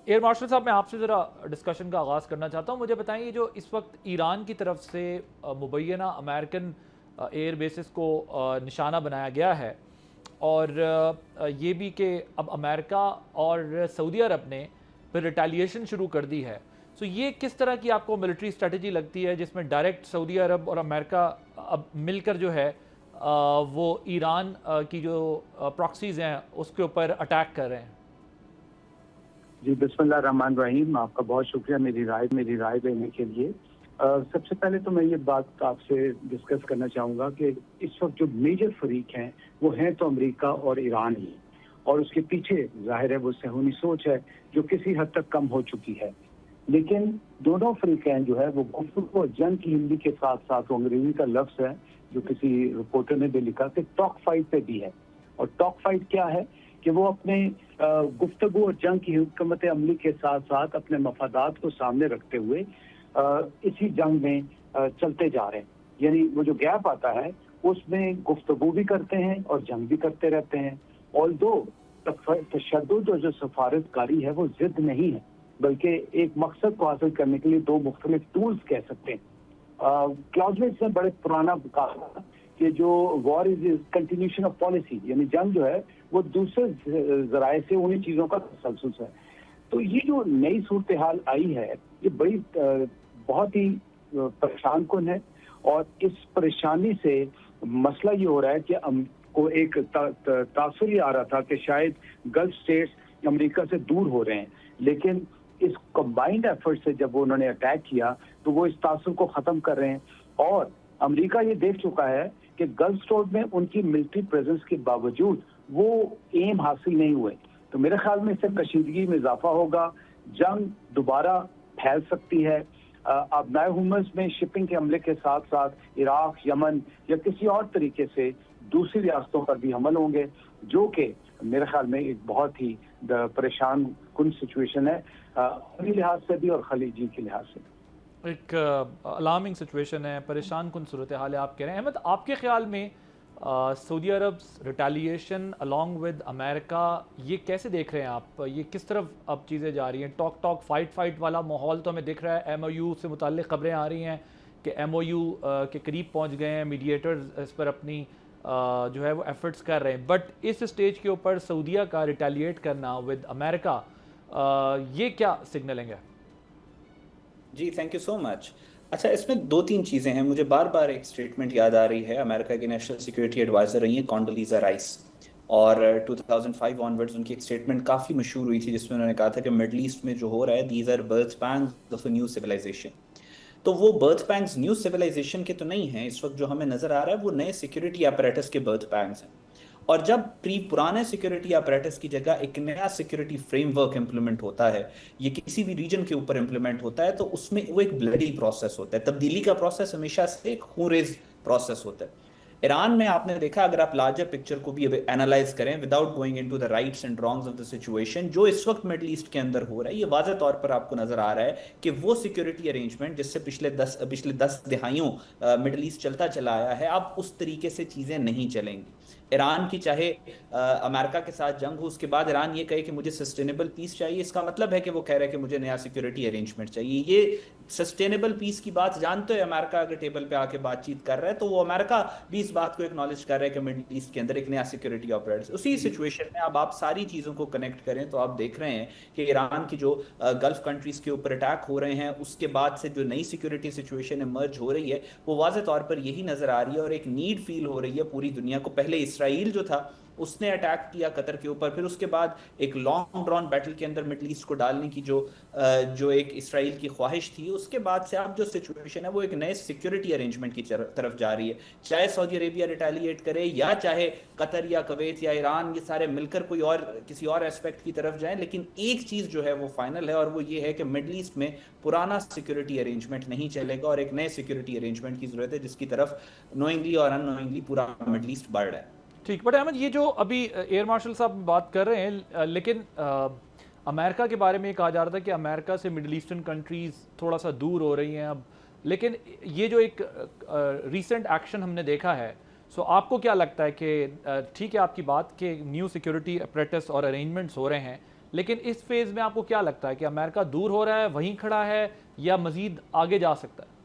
Air marshal صاحب میں آپ سے ذرا ڈسکشن کا آغاز کرنا چاہتا ہوں. مجھے بتائیں جو اس وقت ایران کی طرف سے مبینہ امریکن ایئر بیسز کو نشانہ بنایا گیا ہے، اور یہ بھی کہ اب امریکہ اور سعودی عرب نے پھر ریٹیلیشن شروع کر دی ہے، سو یہ کس طرح کی آپ کو ملٹری اسٹریٹجی لگتی ہے جس میں ڈائریکٹ سعودی عرب اور امریکہ اب مل کر جو ہے وہ ایران کی جو پراکسیز ہیں اس کے اوپر اٹیک کر رہے ہیں؟ جی بسم اللہ الرحمن الرحیم. آپ کا بہت شکریہ میری رائے دینے کے لیے. سب سے پہلے تو میں یہ بات آپ سے ڈسکس کرنا چاہوں گا کہ اس وقت جو میجر فریق ہیں وہ ہیں تو امریکہ اور ایران ہی، اور اس کے پیچھے ظاہر ہے وہ صہیونی سوچ ہے جو کسی حد تک کم ہو چکی ہے. لیکن دونوں فریقین جو ہے وہ گفتگو اور جنگ کی ہندی کے ساتھ ساتھ انگریزی کا لفظ ہے جو کسی رپورٹر نے بھی لکھا کہ ٹاک فائٹ پہ بھی ہے. اور ٹاک فائٹ کیا ہے کہ وہ اپنے گفتگو اور جنگ کی حکمت عملی کے ساتھ ساتھ اپنے مفادات کو سامنے رکھتے ہوئے اسی جنگ میں چلتے جا رہے ہیں. یعنی وہ جو گیپ آتا ہے اس میں گفتگو بھی کرتے ہیں اور جنگ بھی کرتے رہتے ہیں. آلدو تشدد اور جو سفارتکاری ہے وہ ضد نہیں ہے بلکہ ایک مقصد کو حاصل کرنے کے لیے دو مختلف ٹولز کہہ سکتے ہیں. کلاوزویٹز نے بڑے پرانا کہا کہ جو وار از کنٹینیوشن آف پالیسی، یعنی جنگ جو ہے وہ دوسرے ذرائع سے انہیں چیزوں کا تسلسل ہے. تو یہ جو نئی صورتحال آئی ہے یہ بڑی بہت ہی پریشان کن ہے، اور اس پریشانی سے مسئلہ یہ ہو رہا ہے کہ کو ایک تاثر یہ آ رہا تھا کہ شاید گلف اسٹیٹس امریکہ سے دور ہو رہے ہیں، لیکن اس کمبائنڈ ایفرٹ سے جب انہوں نے اٹیک کیا تو وہ اس تاثر کو ختم کر رہے ہیں. اور امریکہ یہ دیکھ چکا ہے کہ گلف اسٹیٹ میں ان کی ملٹری پریزنس کے باوجود وہ ایم حاصل نہیں ہوئے. تو میرے خیال میں اس سے کشیدگی میں اضافہ ہوگا، جنگ دوبارہ پھیل سکتی ہے. اب نئے ہومز میں شپنگ کے عملے کے ساتھ ساتھ عراق، یمن یا کسی اور طریقے سے دوسری ریاستوں پر بھی حمل ہوں گے، جو کہ میرے خیال میں ایک بہت ہی پریشان کن سچویشن ہے، عربی لحاظ سے بھی اور خلیجی کے لحاظ سے بھی. ایک الارمنگ سچویشن ہے، پریشان کن صورتحال ہے آپ کہہ رہے ہیں. احمد، آپ کے خیال میں سعودی عرب ریٹیلیشن along ود امریکہ یہ کیسے دیکھ رہے ہیں آپ؟ یہ کس طرف اب چیزیں جا رہی ہیں؟ ٹاک فائٹ والا ماحول تو ہمیں دکھ رہا ہے. ایم او یو سے متعلق خبریں آ رہی ہیں کہ ایم او یو کے قریب پہنچ گئے ہیں، میڈیٹرز اس پر اپنی جو ہے وہ ایفرٹس کر رہے ہیں، بٹ اس اسٹیج کے اوپر سعودیہ کا ریٹیلیٹ کرنا ود امریکہ یہ کیا سگنلنگ ہے؟ جی تھینک یو سو مچ. اچھا، اس میں دو تین چیزیں ہیں. مجھے بار بار ایک اسٹیٹمنٹ یاد آ رہی ہے. امریکہ کی نیشنل سیکورٹی ایڈوائزر رہی ہیں کونڈولیزا رائس، اور 2005 آنورڈز ان کی ایک اسٹیٹمنٹ کافی مشہور ہوئی تھی جس میں انہوں نے کہا تھا کہ مڈل ایسٹ میں جو ہو رہا ہے these are birth pangs of a new civilization. تو وہ برتھ پینگز نیو سویلائزیشن کے تو نہیں ہیں، اس وقت جو ہمیں نظر آ رہا ہے وہ نئے سیکورٹی اپریٹس کے برتھ پینگز ہیں. اور جب پرانے سیکورٹی اپریٹس کی جگہ ایک نیا سیکورٹی فریم ورک امپلیمنٹ ہوتا ہے، یہ کسی بھی ریجن کے اوپر امپلیمنٹ ہوتا ہے، تو اس میں وہ ایک بلڈی پروسیس ہوتا ہے. تبدیلی کا پروسیس ہمیشہ سے ایک خونریز پروسیس ہوتا ہے. ایران میں آپ نے دیکھا، اگر آپ لارجر پکچر کو بھی اینالائز کریں without going into the rights and wrongs of the situation, جو اس وقت مڈل ایسٹ کے اندر ہو رہا ہے یہ واضح طور پر آپ کو نظر آ رہا ہے کہ وہ سیکورٹی ارینجمنٹ جس سے پچھلے 10 دہائیوں مڈل ایسٹ چلتا چلا آیا ہے، اب اس طریقے سے چیزیں نہیں چلیں گی. ایران کی چاہے امریکہ کے ساتھ جنگ ہو، اس کے بعد ایران یہ کہے کہ مجھے سسٹینیبل پیس چاہیے، اس کا مطلب ہے کہ وہ کہہ رہے ہیں کہ مجھے نیا سیکورٹی ارینجمنٹ چاہیے. یہ سسٹینیبل پیس کی بات جانتے ہو، امریکہ اگر ٹیبل پہ آ کے بات چیت کر رہا ہے تو وہ امریکہ بھی اس بات کو ایکنالج کر رہا ہے کہ مڈل ایسٹ کے اندر ایک نیا سیکورٹی آپریٹر. اسی سچویشن میں اب آپ ساری چیزوں کو کنیکٹ کریں تو آپ دیکھ رہے ہیں کہ ایران کی جو گلف کنٹریز کے اوپر اٹیک ہو رہے ہیں، اس کے بعد سے جو نئی سیکورٹی سچویشن ایمرج ہو رہی ہے وہ واضح طور پر یہی نظر آ رہی ہے، اور ایک نیڈ فیل ہو رہی ہے پوری دنیا کو. پہلے اسرائیل جو تھا اس نے اٹیک کیا قطر کے اوپر، پھر اس کے بعد ایک لانگ ڈرون بیٹل کے اندر مڈل ایسٹ کو ڈالنے کی جو ایک اسرائیل کی خواہش تھی، اس کے بعد سے اب جو سچویشن ہے وہ ایک نئے سیکورٹی ارینجمنٹ کی طرف جا رہی ہے. چاہے سعودی عربیہ ریٹیلیٹ کرے یا چاہے قطر یا کویت یا ایران، یہ سارے مل کر کوئی اور کسی اور ایسپیکٹ کی طرف جائیں، لیکن ایک چیز جو ہے وہ فائنل ہے، اور وہ یہ ہے کہ مڈل ایسٹ میں پرانا سیکورٹی ارینجمنٹ نہیں چلے گا اور ایک نئے سیکورٹی ارینجمنٹ کی ضرورت ہے جس کی طرف نوئنگلی اور ان نوئنگلی پورا مڈل ایسٹ بڑھ رہا ہے. ٹھیک. بٹ احمد، یہ جو ابھی ایئر مارشل صاحب بات کر رہے ہیں، لیکن امریکہ کے بارے میں یہ کہا جا رہا تھا کہ امریکہ سے مڈل ایسٹرن کنٹریز تھوڑا سا دور ہو رہی ہیں اب، لیکن یہ جو ایک ریسنٹ ایکشن ہم نے دیکھا ہے، سو آپ کو کیا لگتا ہے کہ ٹھیک ہے آپ کی بات کہ نیو سیکورٹی اپریٹس اور ارینجمنٹس ہو رہے ہیں، لیکن اس فیز میں آپ کو کیا لگتا ہے کہ امریکہ دور ہو رہا ہے, وہیں کھڑا ہے, یا مزید آگے جا سکتا ہے؟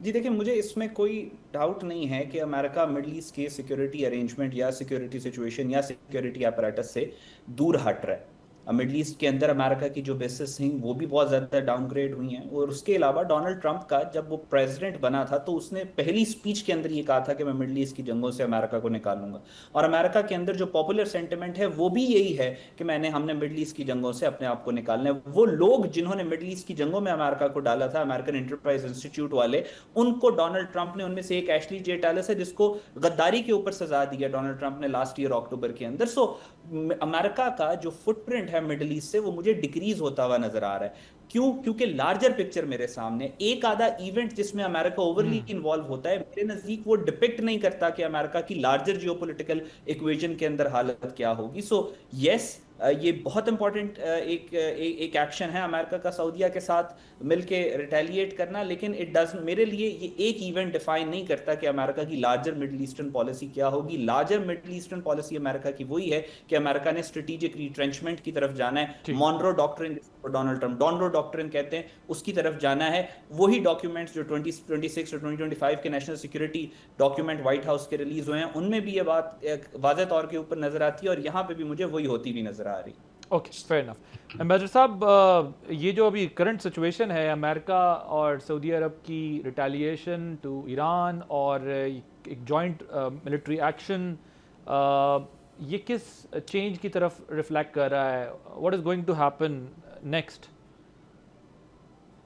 جی دیکھیں, مجھے اس میں کوئی ڈاؤٹ نہیں ہے کہ امریکہ مڈل ایسٹ کے سیکیورٹی ارینجمنٹ یا سیکیورٹی سچویشن یا سیکیورٹی اپریٹس سے دور ہٹ رہا ہے. مڈل ایسٹ کے اندر امریکہ کی جو بیسز ہیں وہ بھی بہت زیادہ ڈاؤن گریڈ ہوئی ہیں. اور اس کے علاوہ ڈونلڈ ٹرمپ کا جب وہ پریزیڈنٹ بنا تھا تو اس نے پہلی سپیچ کے اندر یہ کہا تھا کہ میں مڈل ایسٹ کی جنگوں سے امریکہ کو نکالوں گا. اور امریکہ کے اندر جو پاپولر سینٹیمنٹ ہے وہ بھی یہی ہے کہ ہم نے مڈل ایسٹ کی جنگوں سے اپنے آپ کو نکالنا ہے. وہ لوگ جنہوں نے مڈل ایسٹ کی جنگوں میں امریکہ کو ڈالا تھا, امریکن انٹرپرائز انسٹیٹیوٹ والے, ان کو ڈونلڈ ٹرمپ نے, ان میں سے ایک ایشلی جے ٹیلس ہے جس کو غداری کے اوپر سزا دی ہے ڈونلڈ ٹرمپ نے لاسٹ ایئر اکتوبر کے اندر. سو امریکہ کا جو فٹ پرنٹ ہے مڈل ایسٹ سے وہ مجھے ڈکریز ہوتا ہوا نظر آ رہا ہے. کیوں؟ کیونکہ لارجر پکچر میرے سامنے, ایک آدھا ایونٹ جس میں امریکہ اوورلی انوالو ہوتا ہے, میرے نزدیک وہ ڈپکٹ نہیں کرتا کہ امریکہ کی لارجر جیو پولیٹیکل ایکویژن کے اندر حالت کیا ہوگی. سو یس, یہ بہت امپورٹنٹ ایک ایکشن ہے امریکہ کا سعودیہ کے ساتھ مل کے ریٹیلیٹ کرنا, لیکن میرے لیے یہ ایک ایونٹ ڈیفائن نہیں کرتا کہ امریکہ کی لارجر مڈل ایسٹرن پالیسی کیا ہوگی. لارجر مڈل ایسٹرن پالیسی امریکہ کی وہی ہے کہ امریکہ نے اسٹریٹجک ریٹرینچمنٹ کی طرف جانا ہے. مونرو ڈاکٹرن, ڈونلڈ ٹرمپ ڈونرو ڈاکٹرن کہتے ہیں, اس کی طرف جانا ہے. وہی ڈاکیومنٹس جو 2026 اور 2025 کے national security document white house کے ریلیز ہوئے ہیں, ان میں بھی یہ بات واضح طور کے اوپر نظر آتی ہے, اور یہاں پہ بھی مجھے وہی ہوتی بھی نظر آ رہی. Okay, fair enough. امبیسڈر صاحب, یہ جو ابھی کرنٹ سچویشن ہے امریکہ اور سعودی عرب کی ریٹیلیشن ٹو ایران اور ایک جوائنٹ ملٹری ایکشن, یہ کس چینج کی طرف ریفلیکٹ کر رہا ہے؟ What is going to happen next?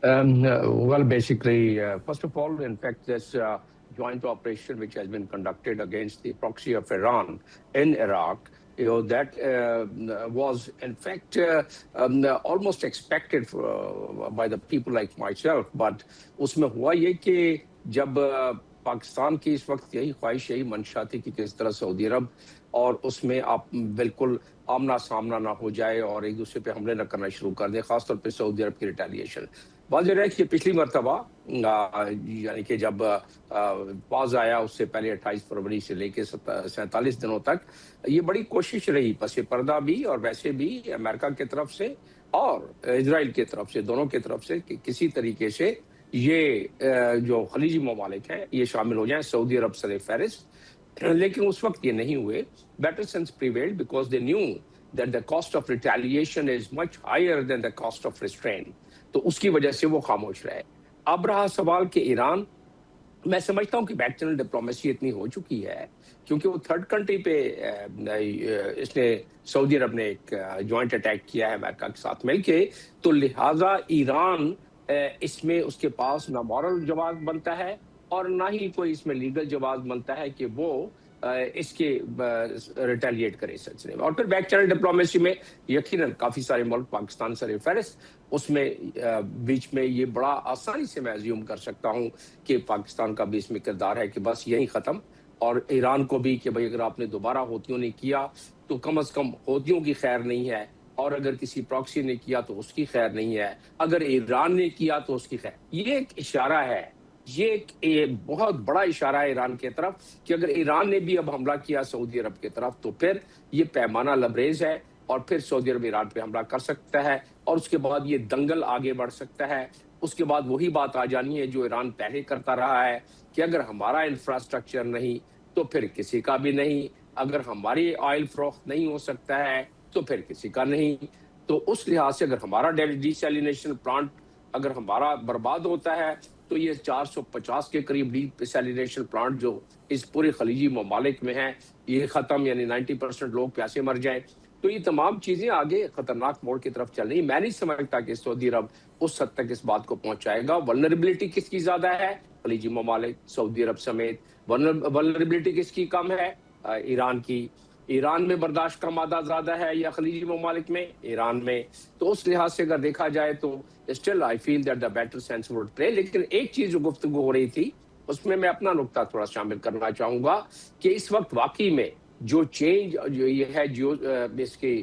Well, basically, first of all, in fact, this joint operation which has been conducted against the proxy of Iran in Iraq, that was in fact almost expected by the people like myself. But usme hua ye ki jab Pakistan کی اس وقت یہی خواہش, یہی منشا تھی کہ کس طرح سعودی عرب اور اس میں آپ بالکل آمنا سامنا نہ ہو جائے اور ایک دوسرے پہ حملے نہ کرنا شروع کر دیں, خاص طور پہ سعودی عرب کی ریٹیلیشن. واضح ہے کہ پچھلی مرتبہ یعنی کہ جب پاز آیا اس سے پہلے 28 فروری سے لے کے 47 دنوں تک یہ بڑی کوشش رہی پس پردہ بھی اور ویسے بھی امریکہ کی طرف سے اور اسرائیل کی طرف سے, دونوں کی طرف سے, کہ کسی طریقے سے یہ جو خلیجی ممالک ہیں یہ شامل ہو جائیں, سعودی عرب سر فہرست. لیکن اس وقت یہ نہیں ہوئے. Better sense prevailed because they knew that the cost of retaliation is much higher than the cost of restraint. تو اس کی وجہ سے وہ خاموش رہے. اب رہا سوال کہ ایران, میں سمجھتا ہوں کہ بیک چینل ڈپلومیسی اتنی ہو چکی ہے کیونکہ وہ تھرڈ کنٹری پہ اس نے سعودی عرب نے ایک جوائنٹ اٹیک کیا ہے امریکہ کے ساتھ مل کے, تو لہٰذا ایران اس میں اس کے پاس نہ مورل جواز بنتا ہے اور نہ ہی کوئی اس میں لیگل جواز بنتا ہے کہ وہ اس کے ریٹیلیٹ کرے سلسلے میں. اور پھر بیک چینل ڈپلومیسی میں یقیناً کافی سارے ملک, پاکستان سر فہرست, اس میں بیچ میں یہ بڑا آسانی سے میں ایزیوم کر سکتا ہوں کہ پاکستان کا بھی اس میں کردار ہے کہ بس یہی ختم, اور ایران کو بھی کہ بھائی اگر آپ نے دوبارہ ہوتیوں نے کیا تو کم از کم ہوتیوں کی خیر نہیں ہے, اور اگر کسی پراکسی نے کیا تو اس کی خیر نہیں ہے, اگر ایران نے کیا تو اس کی خیر. یہ ایک اشارہ ہے, یہ ایک بہت بڑا اشارہ ہے ایران کی طرف کہ اگر ایران نے بھی اب حملہ کیا سعودی عرب کی طرف تو پھر یہ پیمانہ لبریز ہے, اور پھر سعودی عرب ایران پہ حملہ کر سکتا ہے, اور اس کے بعد یہ دنگل آگے بڑھ سکتا ہے. اس کے بعد وہی بات آ جانی ہے جو ایران پہلے کرتا رہا ہے کہ اگر ہمارا انفراسٹرکچر نہیں تو پھر کسی کا بھی نہیں, اگر ہماری آئل فروخت نہیں ہو سکتا ہے تو پھر کسی کا نہیں. تو اس لحاظ سے اگر ہمارا ڈی سیلینیشن پلانٹ اگر ہمارا برباد ہوتا ہے تو یہ 450 کے قریب ڈی سیلینیشن پلانٹ جو اس پورے خلیجی ممالک میں ہیں یہ ختم, یعنی 90% لوگ پیاسے مر جائیں. تو یہ تمام چیزیں آگے خطرناک موڑ کی طرف چل رہی. میں نہیں سمجھتا کہ سعودی عرب اس حد تک اس بات کو پہنچائے گا. ولنریبلٹی کس کی زیادہ ہے؟ خلیجی ممالک, سعودی عرب سمیت. ولنریبلٹی کس کی کم ہے؟ ایران کی. ایران میں برداشت کا مادہ زیادہ ہے یا خلیجی ممالک میں؟ ایران میں. تو اس لحاظ سے اگر دیکھا جائے تو still I feel that the better sense would play. لیکن ایک چیز جو گفتگو ہو رہی تھی اس میں اپنا نقطہ تھوڑا شامل کرنا چاہوں گا کہ اس وقت واقعی میں جو چینج جو یہ ہے جو اس کی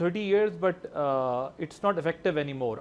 30 years but it's not effective anymore।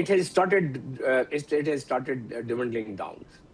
it has started dwindling down।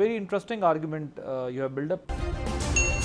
Very interesting argument you have built up।